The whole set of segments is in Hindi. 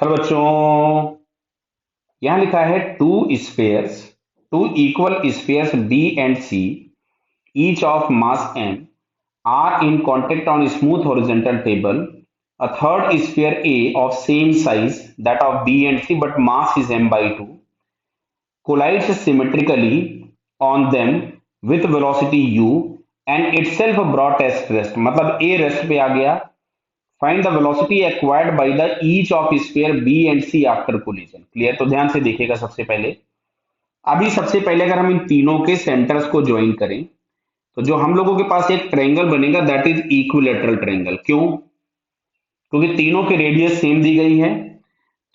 हेलो बच्चों, यहाँ लिखा है two equal spheres B and C each of mass m are in contact on a smooth horizontal table. A third sphere A of same size that of B and C but mass is m by 2 collides symmetrically on them with velocity u and itself brought as rest. मतलब A rest पे आ गया. Find the velocity acquired by the each of sphere B and C after collision. Clear? तो ध्यान से देखिएगा. सबसे पहले अगर हम इन तीनों के सेंटर्स को ज्वाइन करें तो जो हम लोगों के पास एक ट्रायंगल बनेगा दैट इज इक्विलेटरल ट्रायंगल. क्यों? क्योंकि तीनों की रेडियस सेम दी गई है.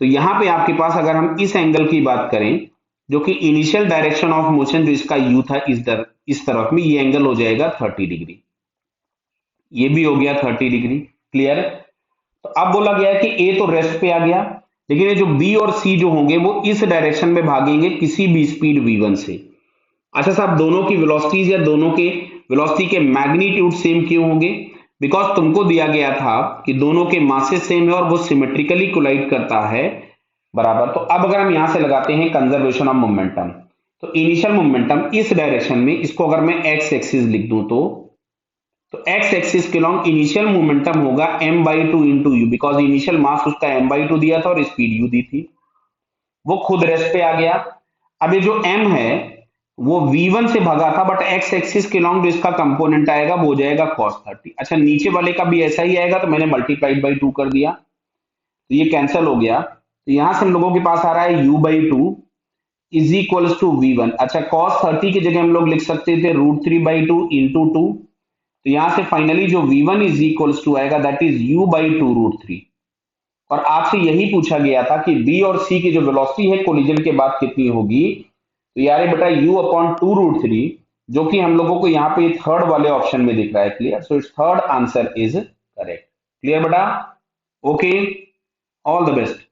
तो यहां पे आपके पास अगर हम इस एंगल की बात करें जो कि इनिशियल डायरेक्शन ऑफ मोशन जो इसका यू था इस तरफ में, ये एंगल हो जाएगा 30 डिग्री. ये भी हो गया 30 डिग्री. क्लियर? तो अब बोला गया है कि ए तो रेस्ट पे आ गया, लेकिन ये जो बी और सी जो होंगे वो इस डायरेक्शन में भागेंगे किसी भी स्पीड v1 से. अच्छा साहब, दोनों की वेलोसिटीज या दोनों के वेलोसिटी के मैग्नीट्यूड सेम क्यों होंगे? बिकॉज तुमको दिया गया था कि दोनों के मासेस सेम है और वो सिमेट्रिकली कोलाइड करता है. बराबर. तो अब अगर हम यहां से लगाते हैं कंजर्वेशन ऑफ मोमेंटम, तो इनिशियल मोमेंटम इस डायरेक्शन में, इसको अगर मैं एक्स एक्सिस लिख दूं तो एक्स एक्सिस के लॉन्ग इनिशियल मोमेंटम होगा m by two into U, because initial mass उसका m बाई टू दिया था और स्पीड u दी थी. वो खुद रेस्ट पे आ गया. अब ये जो m है वो v1 से भागा था, बट x एक्सिस के लॉन्ग जो इसका कंपोनेंट आएगा वो हो जाएगा cos 30. अच्छा, नीचे वाले का भी ऐसा ही आएगा, तो मैंने मल्टीप्लाइड बाई 2 कर दिया, तो ये कैंसिल हो गया. तो यहां से हम लोगों के पास आ रहा है u by two is equals to v1. अच्छा, cos 30 की जगह हम लोग लिख सकते थे √3/2 इंटू 2. तो यहां से फाइनली जो v1 इज इक्वल्स टू आएगा that is u by to √3. और आपसे यही पूछा गया था कि बी और सी की जो वेलोसिटी है कोलिजन के बाद कितनी होगी. तो यार बेटा u अपॉन टू √3, जो कि हम लोगों को यहाँ पे थर्ड वाले ऑप्शन में दिख रहा है. Clear? So it's third answer is correct. Clear बेटा? Okay, all the best.